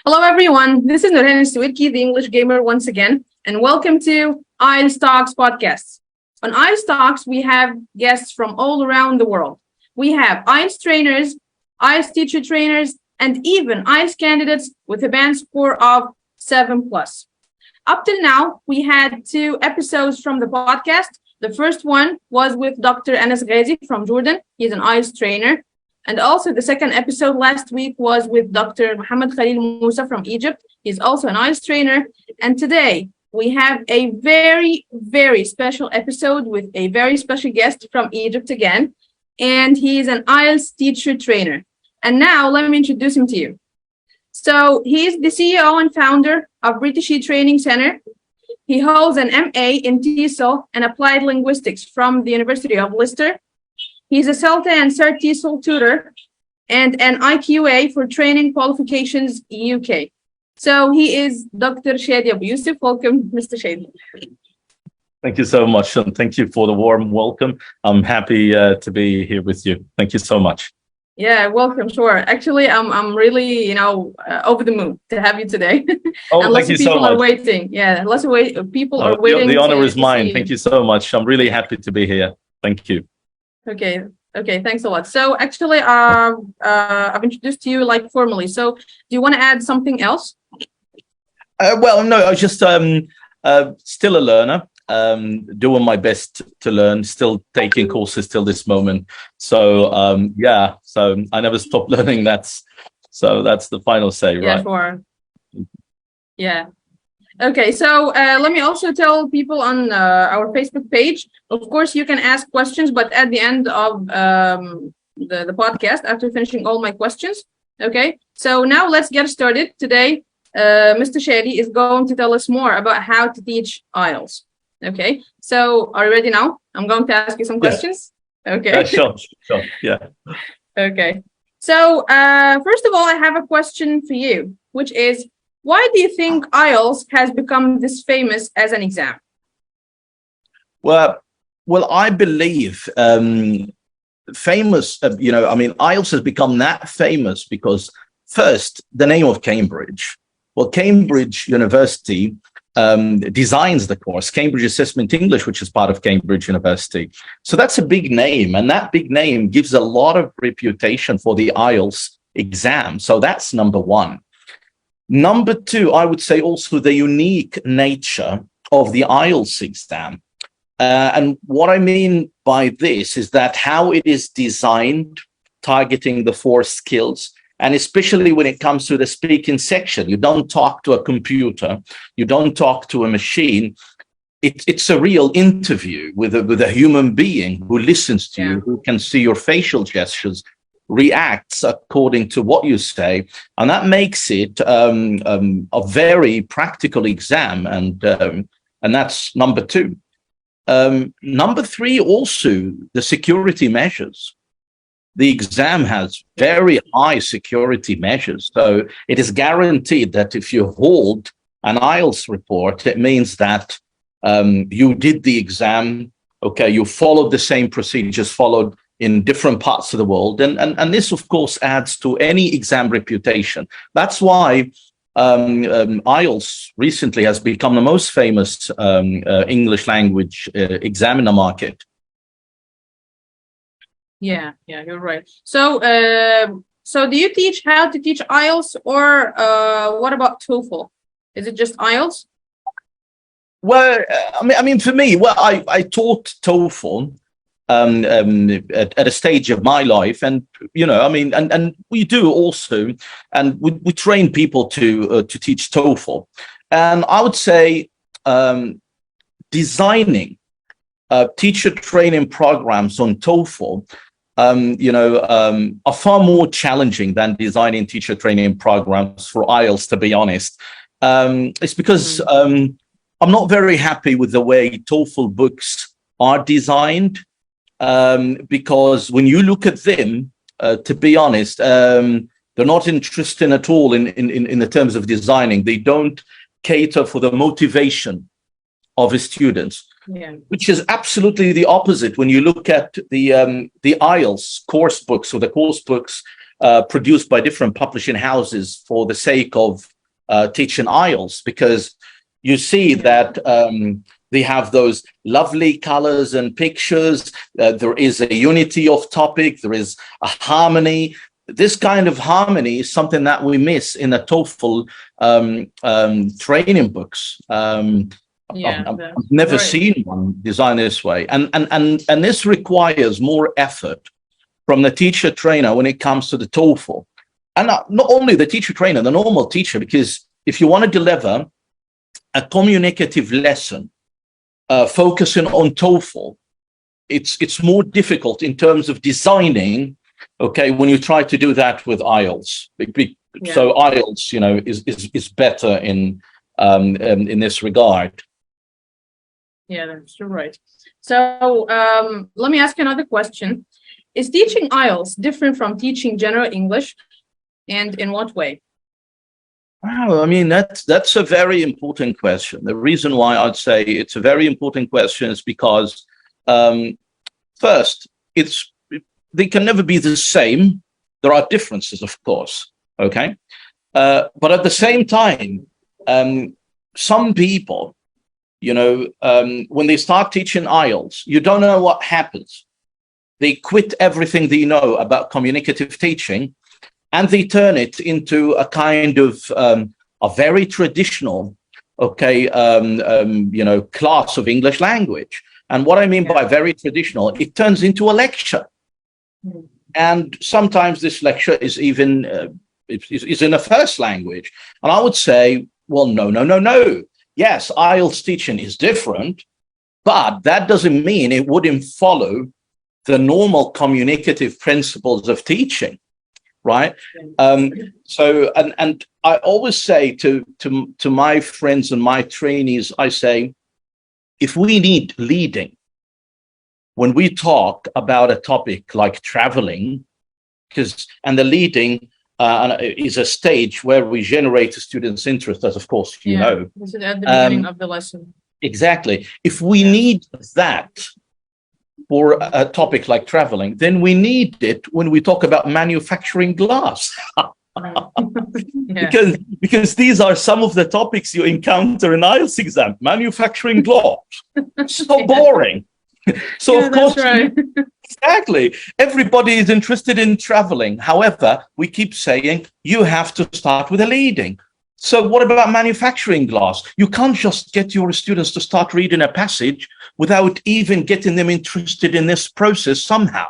Hello, everyone. This is Nurhan Suidki, the English gamer, once again, and welcome to IELTS Talks podcast. On IELTS Talks, we have guests from all around the world. We have IELTS trainers, IELTS teacher trainers, and even IELTS candidates with a band score of 7+. Up till now, we had 2 episodes from the podcast. The first one was with Dr. Anas Ghazi from Jordan. He's an IELTS trainer. And also the second episode last week was with Dr. Muhammad Khalil Musa from Egypt. He's also an IELTS trainer. And today we have a very, very special episode with a very special guest from Egypt again. And he's an IELTS teacher trainer. And now let me introduce him to you. So he's the CEO and founder of British Training Center. He holds an MA in TESOL and Applied Linguistics from the University of Leicester. He's a CELTA and CERT TESOL tutor and an IQA for training qualifications UK. So he is Dr. Shadi Abu Yusuf. Welcome, Mr. Shadi. Thank you so much, and thank you for the warm welcome. I'm happy to be here with you. Thank you so much. Yeah, welcome. Sure. Actually, I'm really, over the moon to have you today. Oh, and thank you so much. People are waiting. Yeah, lots of people are waiting. The honor is mine. Thank you so much. I'm really happy to be here. Thank you. Okay, thanks a lot. So actually, I've introduced you like formally. So do you want to add something else? Well, no, I was just still a learner, doing my best to learn, still taking courses till this moment. So so I never stop learning. That's the final say, right? Yeah, sure. Yeah. Okay, so let me also tell people on our Facebook page, of course, you can ask questions, but at the end of the podcast, after finishing all my questions. Okay, so now let's get started. Today, Mr. Shadi is going to tell us more about how to teach IELTS. Okay, so are you ready now? I'm going to ask you some questions. Okay. Sure, yeah. Okay, so first of all, I have a question for you, which is, why do you think IELTS has become this famous as an exam? Well, I believe famous, IELTS has become that famous because first, the name of Cambridge. Well, Cambridge University designs the course, Cambridge Assessment English, which is part of Cambridge University. So that's a big name, and that big name gives a lot of reputation for the IELTS exam. So that's number one. Number two, I would say also the unique nature of the IELTS exam. And what I mean by this is that how it is designed, targeting the 4 skills, and especially when it comes to the speaking section. You don't talk to a computer, you don't talk to a machine. It's a real interview with a human being who listens to you, who can see your facial gestures, reacts according to what you say, and that makes it a very practical exam, and that's number 2. Number 3, also the security measures. The exam has very high security measures, so it is guaranteed that if you hold an IELTS report, it means that you did the exam. Okay, you followed the same procedures followed in different parts of the world. And this, of course, adds to any exam reputation. That's why IELTS recently has become the most famous English language exam in the market. Yeah, you're right. So, so do you teach how to teach IELTS, or what about TOEFL? Is it just IELTS? Well, for me, I taught TOEFL at a stage of my life, and and we do also, and we train people to teach TOEFL, and I would say designing teacher training programs on TOEFL are far more challenging than designing teacher training programs for IELTS, to be honest. It's because I'm not very happy with the way TOEFL books are designed. Because when you look at them, to be honest, they're not interesting at all in the terms of designing. They don't cater for the motivation of the students, which is absolutely the opposite when you look at the IELTS course books, or the course books produced by different publishing houses for the sake of teaching IELTS, because you see that they have those lovely colors and pictures. There is a unity of topic. There is a harmony. This kind of harmony is something that we miss in the TOEFL training books. I've never seen one designed this way, and this requires more effort from the teacher trainer when it comes to the TOEFL, and not only the teacher trainer, the normal teacher, because if you want to deliver a communicative lesson focusing on TOEFL, it's more difficult in terms of designing. Okay, when you try to do that with IELTS, so IELTS, is better in this regard. Yeah, that's right. So let me ask you another question. Is teaching IELTS different from teaching general English, and in what way? Wow, I mean, that's a very important question. The reason why I'd say it's a very important question is because, first, they can never be the same. There are differences, of course, okay? But at the same time, some people, when they start teaching IELTS, you don't know what happens. They quit everything they know about communicative teaching, and they turn it into a kind of a very traditional, class of English language. And what I mean by very traditional, it turns into a lecture. And sometimes this lecture is even is in a first language. And I would say, well, no. Yes, IELTS teaching is different, but that doesn't mean it wouldn't follow the normal communicative principles of teaching, right? So I always say to my friends and my trainees, I say, if we need leading, when we talk about a topic like traveling, and the leading is a stage where we generate the students' interest, as of course you know. This is at the beginning of the lesson. Exactly. If we need that for a topic like traveling, then we need it when we talk about manufacturing glass. Because these are some of the topics you encounter in IELTS exam. Manufacturing glass. So boring. So of course, exactly. Everybody is interested in traveling. However, we keep saying you have to start with a leading. So what about manufacturing glass? You can't just get your students to start reading a passage without even getting them interested in this process somehow.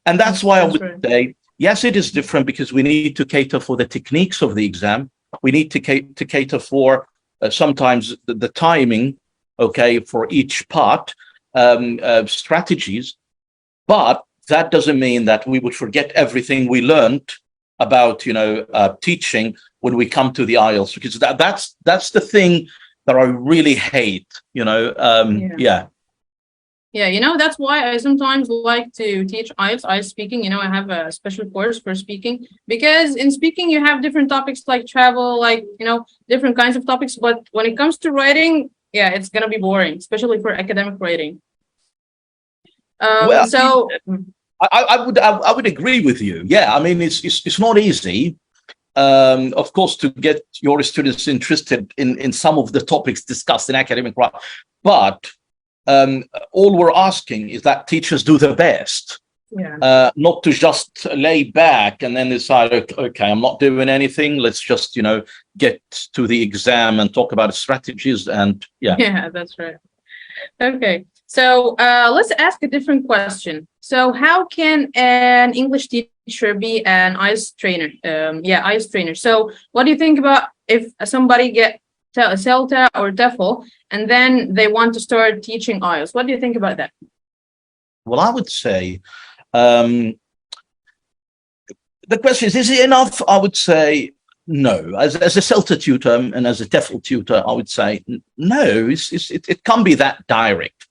And that's why I would say, yes, it is different because we need to cater for the techniques of the exam. We need to cater for sometimes the timing, for each part, strategies. But that doesn't mean that we would forget everything we learned about, teaching when we come to the IELTS, because that's the thing that I really hate, that's why I sometimes like to teach IELTS speaking. I have a special course for speaking, because in speaking you have different topics like travel, different kinds of topics. But when it comes to writing, it's gonna be boring, especially for academic writing. I would agree with you. Yeah, I mean, it's not easy, of course, to get your students interested in some of the topics discussed in academic writing. But all we're asking is that teachers do their best, not to just lay back and then decide, okay, I'm not doing anything. Let's just, get to the exam and talk about strategies. And yeah, that's right. Okay, so let's ask a different question. So how can an English teacher be an IELTS trainer? IELTS trainer. So what do you think about if somebody get CELTA or TOEFL and then they want to start teaching IELTS? What do you think about that? Well, I would say the question is it enough? I would say no. As a CELTA tutor and as a TOEFL tutor, I would say no. It can't be that direct.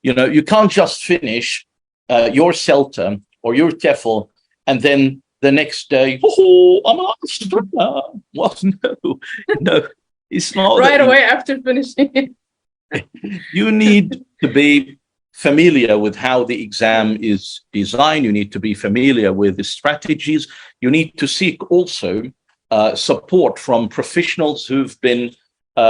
You can't just finish your CELTA or your TOEFL and then the next day, I'm an IELTS trainer. Well, no, it's not right away after finishing. You need to be familiar with how the exam is designed. You need to be familiar with the strategies. You need to seek also support from professionals who've been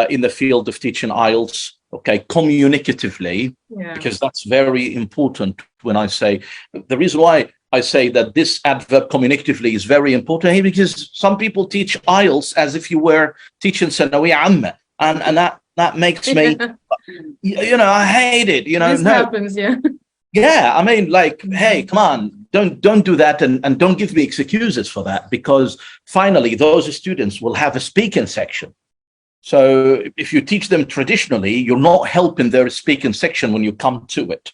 in the field of teaching IELTS, okay, communicatively, because that's very important when I say, the reason why I say that this adverb communicatively is very important here, because some people teach IELTS as if you were teaching Sanawi Amma, and that makes me, I hate it, This happens, Yeah, I mean, like, hey, come on, don't do that, and don't give me excuses for that, because finally those students will have a speaking section. So if you teach them traditionally, you're not helping their speaking section when you come to it.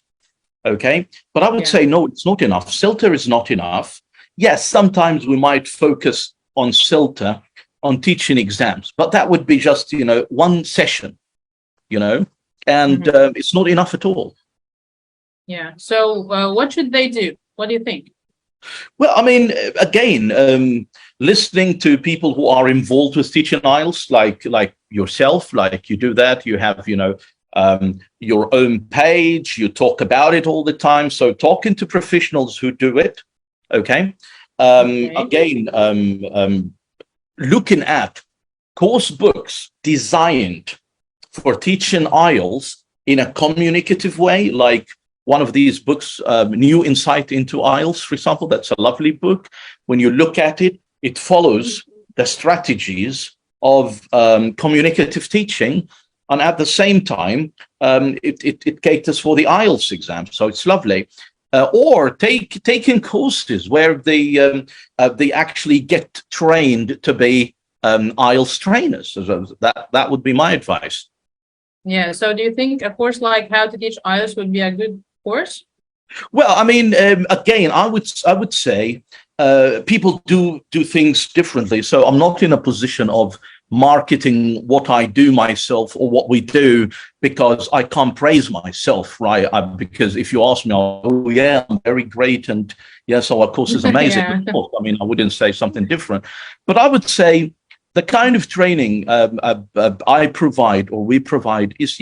Okay, but I would say, no, it's not enough. CELTA is not enough. Yes, sometimes we might focus on CELTA on teaching exams, but that would be just, one session, and it's not enough at all. Yeah. So what should they do? What do you think? Well, I mean, again, listening to people who are involved with teaching IELTS, like yourself, like you do that, you have, your own page, you talk about it all the time. So talking to professionals who do it, okay. Again, looking at course books designed for teaching IELTS in a communicative way, like one of these books, New Insight into IELTS, for example. That's a lovely book. When you look at it, it follows the strategies of communicative teaching, and at the same time, it caters for the IELTS exam. So it's lovely. Or taking courses where they actually get trained to be IELTS trainers. So that would be my advice. Yeah. So do you think a course like How to Teach IELTS would be a good course? Well, I mean, again, I would say people do things differently. So I'm not in a position of marketing what I do myself or what we do, because I can't praise myself, right? Because if you ask me, oh yeah, I'm very great, and yes, our course is amazing. Of course, I mean, I wouldn't say something different, but I would say the kind of training I provide, or we provide, is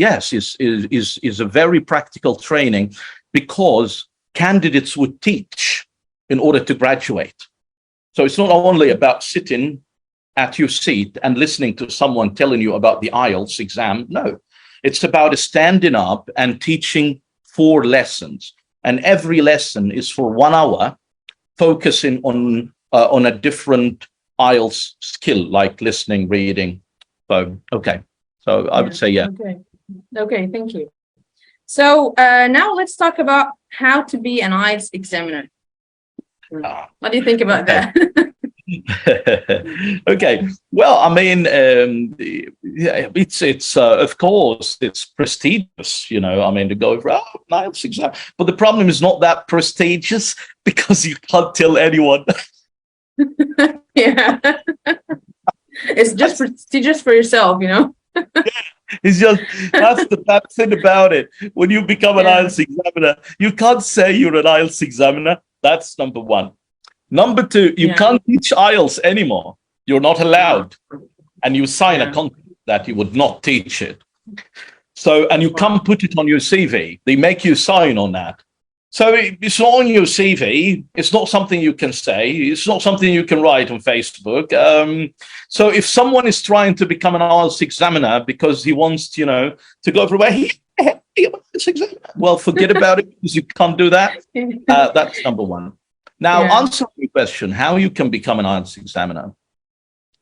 a very practical training, because candidates would teach in order to graduate. So it's not only about sitting at your seat and listening to someone telling you about the IELTS exam. No, it's about standing up and teaching 4 lessons, and every lesson is for 1 hour, focusing on a different IELTS skill, like listening, reading. So, okay. So I would say, yeah. Okay, thank you. So now let's talk about how to be an IELTS examiner. What do you think about that? Okay. Well, I mean, it's of course, it's prestigious, I mean, to go for an IELTS exam. But the problem is not that prestigious, because you can't tell anyone. Yeah. It's just prestigious for yourself, Yeah, it's just, that's the bad thing about it. When you become an IELTS examiner, you can't say you're an IELTS examiner. That's number 1. Number 2, you can't teach IELTS anymore. You're not allowed. And you sign a contract that you would not teach it. So, and you can't put it on your CV. They make you sign on that. So it's not on your CV. It's not something you can say. It's not something you can write on Facebook. So if someone is trying to become an IELTS examiner because he wants, to go everywhere, well, forget about it, because you can't do that. That's number 1. Now, answering your question, how you can become an IELTS examiner.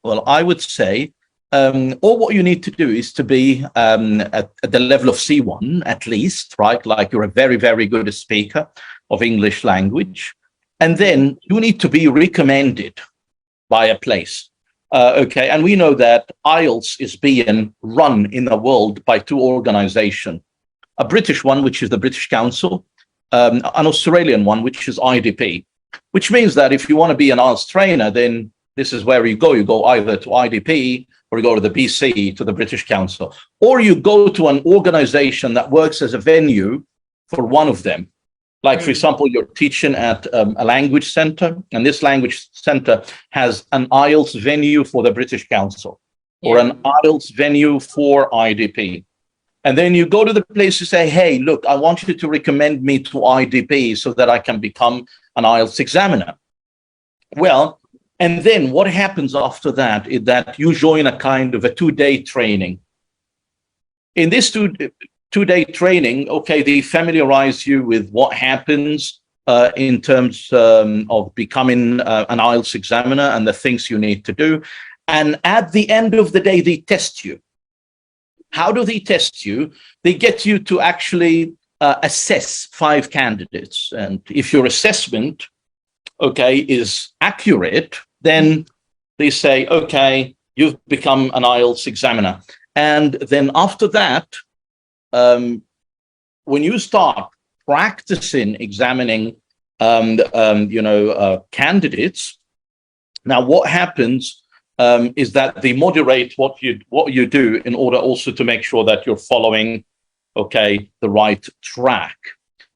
Well, I would say, all what you need to do is to be at the level of C1 at least, right? Like you're a very, very good speaker of English language. And then you need to be recommended by a place. Okay, and we know that IELTS is being run in the world by 2 organizations. A British one, which is the British Council, an Australian one, which is IDP, which means that if you want to be an IELTS trainer, then this is where you go. You go either to IDP, or you go to the BC, to the British Council, or you go to an organization that works as a venue for one of them. Like, for example, you're teaching at a language center, and this language center has an IELTS venue for the British Council, or an IELTS venue for IDP. And then you go to the place to say, hey, look, I want you to recommend me to IDP so that I can become an IELTS examiner. Well, And then what happens after that is that you join a kind of a 2-day training. In this two-day training, okay, they familiarize you with what happens in terms of becoming an IELTS examiner and the things you need to do. And at the end of the day, they test you. How do they test you? They get you to actually assess 5 candidates. And if your assessment, okay, is accurate, then they say, okay, you've become an IELTS examiner. And then after that, when you start practicing examining, candidates, now what happens is that they moderate what you do in order also to make sure that you're following, okay, the right track.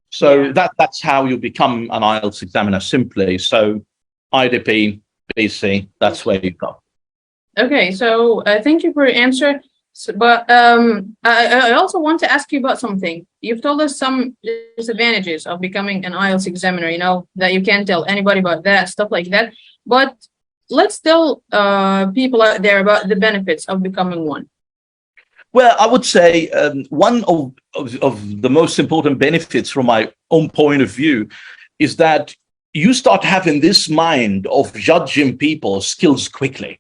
So that's how you become an IELTS examiner simply. So IDP, BC, that's where you go. Okay, so thank you for your answer. So, but I also want to ask you about something. You've told us some disadvantages of becoming an IELTS examiner, that you can't tell anybody about that, stuff like that. But let's tell people out there about the benefits of becoming one. Well, I would say one of the most important benefits from my own point of view is that you start having this mind of judging people's skills quickly.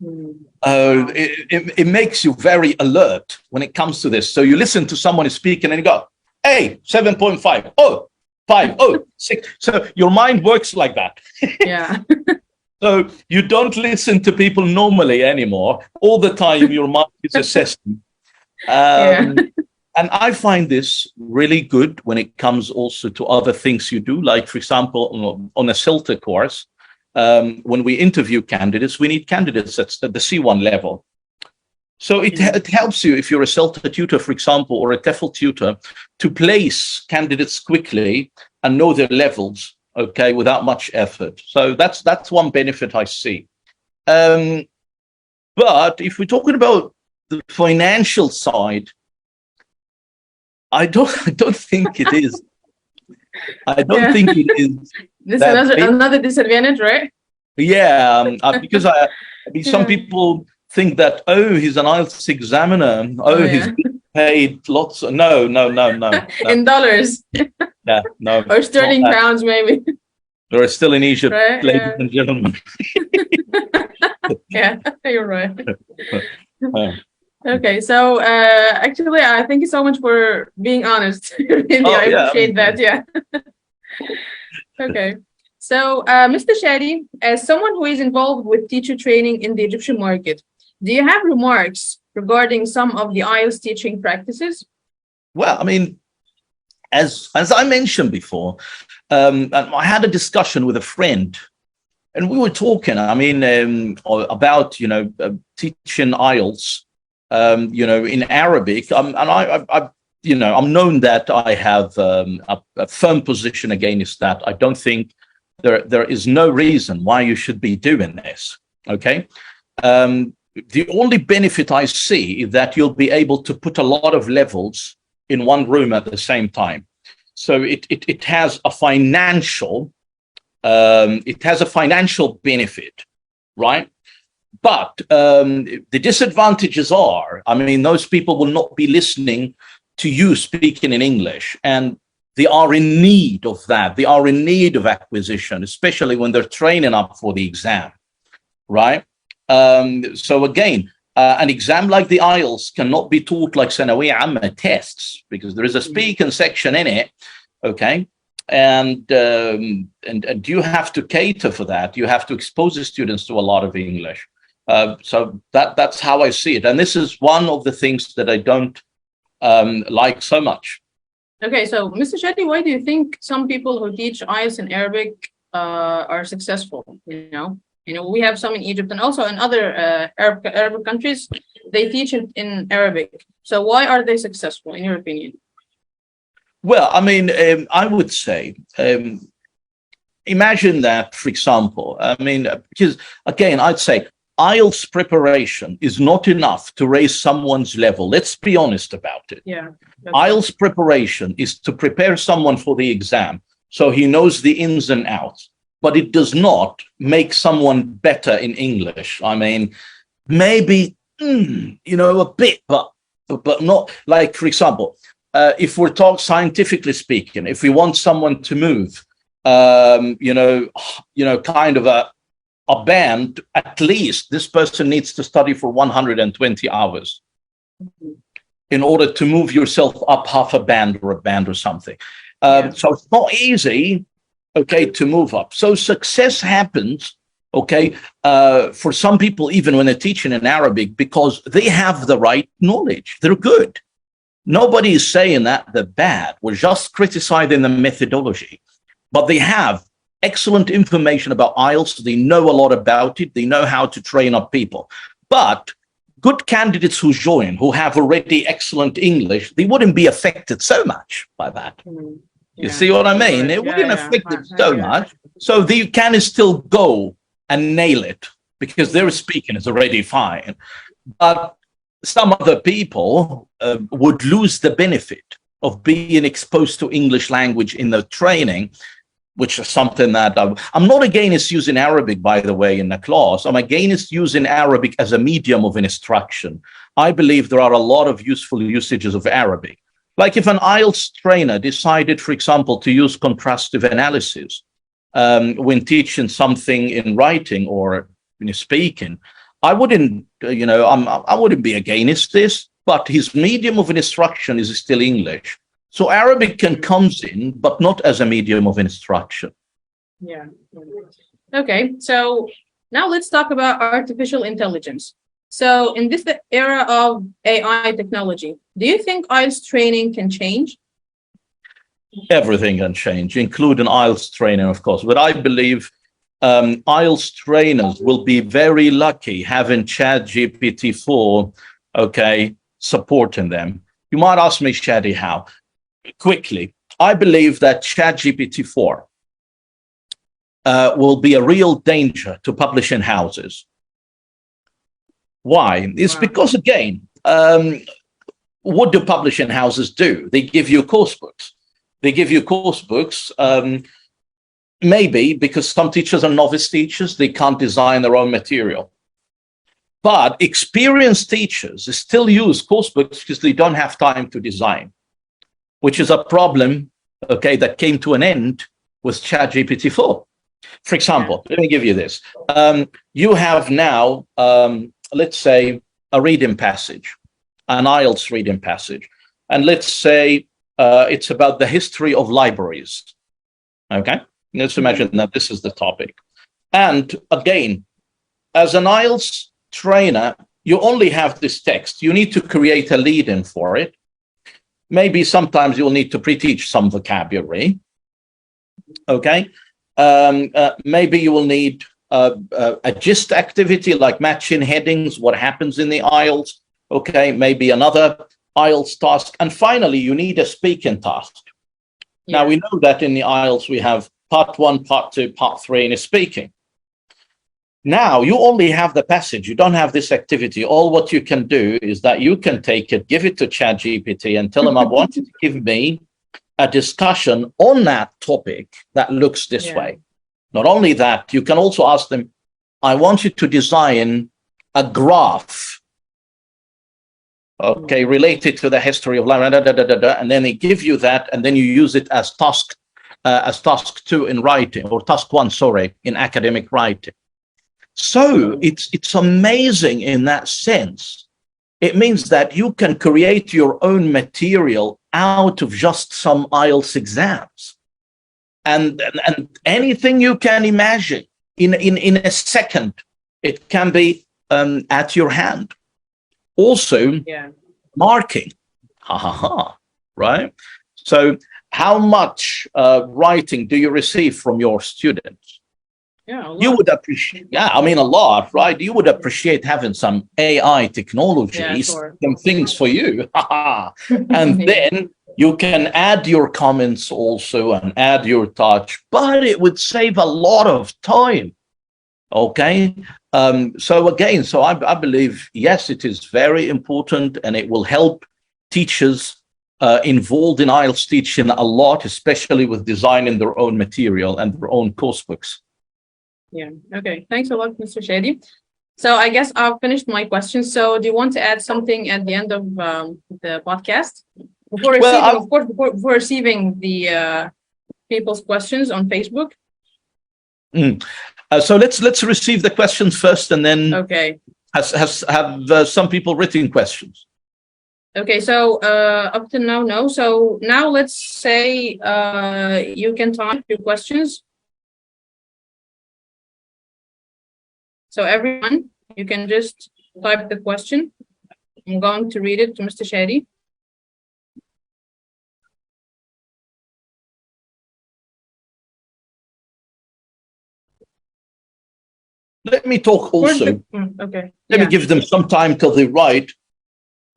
It makes you very alert when it comes to this. So you listen to someone speaking and you go, hey, 7.5, oh, 5, oh, 6. So your mind works like that. Yeah. So you don't listen to people normally anymore. All the time your mind is assessing. And I find this really good when it comes also to other things you do. Like, for example, on a CILTA course, when we interview candidates, we need candidates at the C1 level. So it helps you if you're a CILTA tutor, for example, or a TOEFL tutor, to place candidates quickly and know their levels, okay, without much effort. So that's one benefit I see. But if we're talking about the financial side, I don't think it is. I don't think it is. This is another disadvantage, right? Yeah, because some people think that, oh, he's an IELTS examiner. He's being paid lots. No. In dollars. Yeah, no. Or sterling pounds, maybe. Or still in Egypt, right? ladies and gentlemen. Yeah, you're right. Okay, so actually, thank you so much for being honest. Really, I appreciate that. Yeah. Okay, so Mr. Shadi, as someone who is involved with teacher training in the Egyptian market, do you have remarks regarding some of the IELTS teaching practices? Well, I mean, as I mentioned before, I had a discussion with a friend, and we were talking, about teaching IELTS. In Arabic, and I'm known that I have a firm position against that. I don't think there is no reason why you should be doing this. Okay. The only benefit I see is that you'll be able to put a lot of levels in one room at the same time. So it has a financial benefit, right? But the disadvantages are, those people will not be listening to you speaking in English, and they are in need of that. They are in need of acquisition, especially when they're training up for the exam, right? So again, an exam like the IELTS cannot be taught like Sanawiyya Amma tests, because there is a speaking section in it, okay? And you have to cater for that. You have to expose the students to a lot of English. So that's how I see it. And this is one of the things that I don't like so much. Okay, so Mr. Shadi, why do you think some people who teach IELTS in Arabic are successful? We have some in Egypt and also in other Arab countries, they teach in Arabic. So why are they successful, in your opinion? Well, I would say, imagine that, for example, because again, I'd say IELTS preparation is not enough to raise someone's level. Let's be honest about it. Yeah. IELTS preparation is to prepare someone for the exam so he knows the ins and outs. but it does not make someone better in English. I mean, maybe, a bit, but not like, for example, if we're talking scientifically speaking, if we want someone to move, kind of a band, at least this person needs to study for 120 hours in order to move yourself up half a band or something. So it's not easy, okay, to move up. So success happens, okay, for some people, even when they're teaching in Arabic, because they have the right knowledge. They're good. Nobody is saying that they're bad. We're just criticizing the methodology. But they have excellent information about IELTS. They know a lot about it. They know how to train up people. But good candidates who join, who have already excellent English, they wouldn't be affected so much by that. You see what I mean? It wouldn't affect them so much. So they can still go and nail it because their speaking is already fine. But some other people would lose the benefit of being exposed to English language in the training, which is something that I'm not against using Arabic, by the way, in the class. I'm against using Arabic as a medium of instruction. I believe there are a lot of useful usages of Arabic. Like if an IELTS trainer decided, for example, to use contrastive analysis when teaching something in writing or in speaking, I wouldn't, I wouldn't be against this, but his medium of instruction is still English. So Arabic can comes in, but not as a medium of instruction. Yeah. Okay, so now let's talk about artificial intelligence. So in this era of AI technology, do you think IELTS training can change? Everything can change, including IELTS training, of course. But I believe IELTS trainers will be very lucky having ChatGPT-4, okay, supporting them. You might ask me, Shadi, how? Quickly, I believe that ChatGPT-4 will be a real danger to publishing houses. Why? It's because, again, what do publishing houses do? They give you course books. They give you course books, maybe because some teachers are novice teachers, they can't design their own material. But experienced teachers still use course books because they don't have time to design, which is a problem, okay, that came to an end with ChatGPT-4. For example, let me give you this. You have now, let's say, a reading passage, an IELTS reading passage. And let's say it's about the history of libraries, okay? Let's imagine that this is the topic. And again, as an IELTS trainer, you only have this text. You need to create a lead-in for it. Maybe sometimes you'll need to pre-teach some vocabulary, okay? Maybe you will need a gist activity like matching headings, what happens in the IELTS, okay? Maybe another IELTS task. And finally, you need a speaking task. Yeah. Now, we know that in the IELTS, we have part 1, part 2, part 3 in speaking. Now, you only have the passage. You don't have this activity. All what you can do is that you can take it, give it to ChatGPT and tell them, I want you to give me a discussion on that topic that looks this way. Not only that, you can also ask them, I want you to design a graph, okay, related to the history of life, and then they give you that, and then you use it as task 2 in writing, or task 1, sorry, in academic writing. So it's amazing in that sense. It means that you can create your own material out of just some IELTS exams. And anything you can imagine in a second, it can be at your hand. Also, marking, right? So how much writing do you receive from your students? You would appreciate, a lot, right? You would appreciate having some AI technologies, some things for you. And then you can add your comments also and add your touch, but it would save a lot of time. Okay. So I believe, yes, it is very important and it will help teachers involved in IELTS teaching a lot, especially with designing their own material and their own course books. Yeah. Okay. Thanks a lot, Mr. Shady. So I guess I've finished my questions. So do you want to add something at the end of the podcast before Well, receiving, of course, before receiving the people's questions on Facebook? So let's receive the questions first, and then Okay. have some people written questions. Okay. So up to now, no. So now let's say you can type your questions. So everyone, you can just type the question. I'm going to read it to Mr. Shady. Let me talk also. Okay. Let me give them some time till they write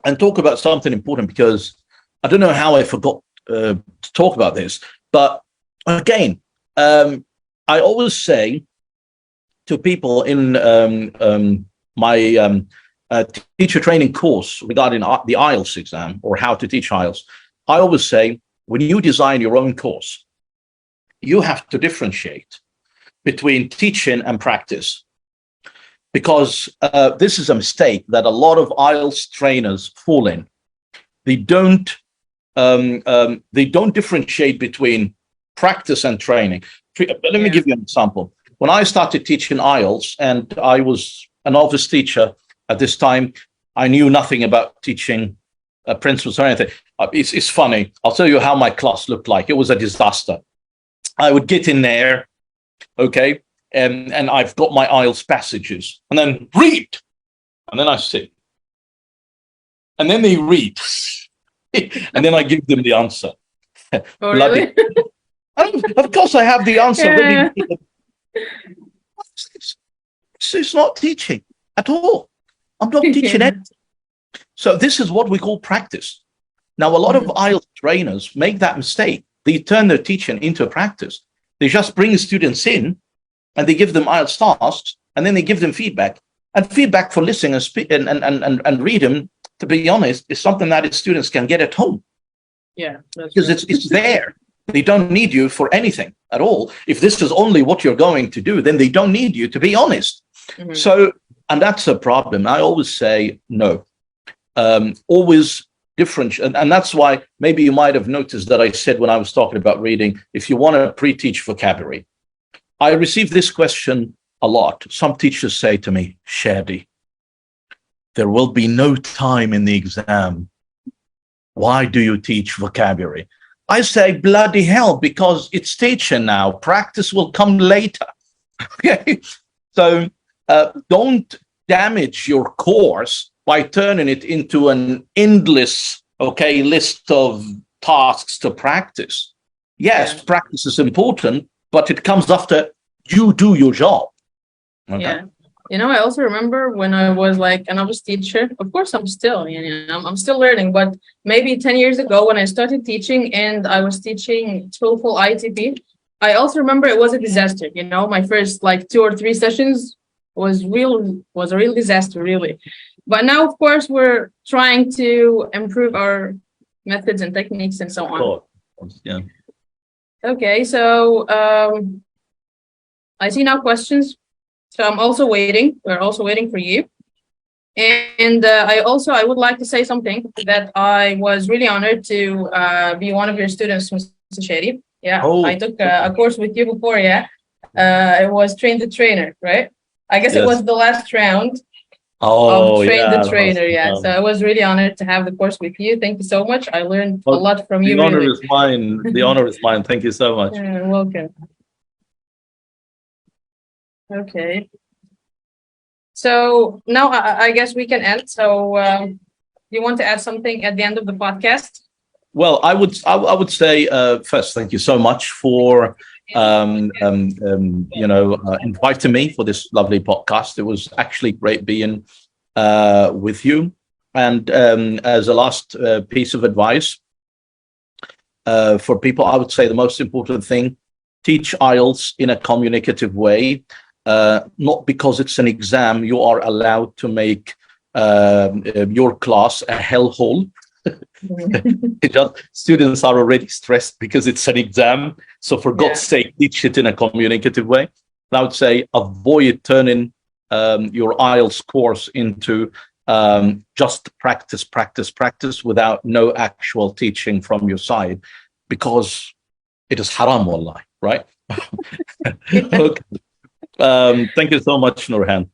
and talk about something important, because I don't know how I forgot to talk about this. But again, I always say to people in my teacher training course regarding the IELTS exam, or how to teach IELTS, I always say, when you design your own course, you have to differentiate between teaching and practice. Because this is a mistake that a lot of IELTS trainers fall in. They don't differentiate between practice and training. Let me give you an example. When I started teaching IELTS, and I was a novice teacher at this time, I knew nothing about teaching principles or anything. It's funny. I'll tell you how my class looked like. It was a disaster. I would get in there, okay, and I've got my IELTS passages, and then read, and then I sit, and then they read, and then I give them the answer. Oh, really? Of course, I have the answer. Yeah. It's not teaching at all. I'm not teaching anything. So this is what we call practice. Now, a lot of IELTS trainers make that mistake. They turn their teaching into a practice. They just bring students in, and they give them IELTS tasks, and then they give them feedback. And feedback for listening and speak and reading, to be honest, is something that students can get at home. Yeah, because it's there. They don't need you for anything at all. If this is only what you're going to do, then they don't need you, to be honest. So, and that's a problem. I always say no. Always different. And that's why maybe you might have noticed that I said when I was talking about reading, if you want to pre-teach vocabulary. I receive this question a lot. Some teachers say to me, Shadi, there will be no time in the exam. Why do you teach vocabulary? I say, bloody hell, because it's teaching now. Practice will come later. Okay. So don't damage your course by turning it into an endless, list of tasks to practice. Yes, practice is important, but it comes after you do your job. Okay? Yeah. I also remember when I was like an novice teacher, of course, I'm still, I'm still learning, but maybe 10 years ago when I started teaching and I was teaching TOEFL ITP, I also remember it was a disaster. My first 2 or 3 sessions was a real disaster, really. But now, of course, we're trying to improve our methods and techniques and so on. Yeah. Okay, so I see now questions. So I'm also waiting. We're also waiting for you. And I would like to say something that I was really honored to be one of your students, Mr. Shady. Yeah, I took a course with you before. Yeah, it was Train the Trainer, right? I guess it was the last round of Train the Trainer. Yeah, so I was really honored to have the course with you. Thank you so much. I learned a lot from you. The honor is mine. The honor is mine. Thank you so much. Welcome. Okay. So now I guess we can end. So you want to add something at the end of the podcast? Well, I would say first, thank you so much for inviting me for this lovely podcast. It was actually great being with you. And as a last piece of advice for people, I would say the most important thing: teach IELTS in a communicative way. Not because it's an exam, you are allowed to make your class a hellhole. Students are already stressed because it's an exam. So for God's sake, teach it in a communicative way. I would say avoid turning your IELTS course into just practice, practice, practice without no actual teaching from your side, because it is haram, wallahi, right? Okay. Thank you so much, Nurhan.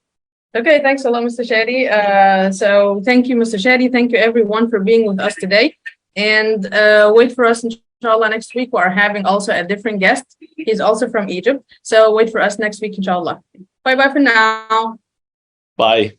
Okay, thanks a lot, Mr. Shadi. So thank you, Mr. Shadi. Thank you, everyone, for being with us today. And wait for us, inshallah, next week. We are having also a different guest. He's also from Egypt. So wait for us next week, inshallah. Bye-bye for now. Bye.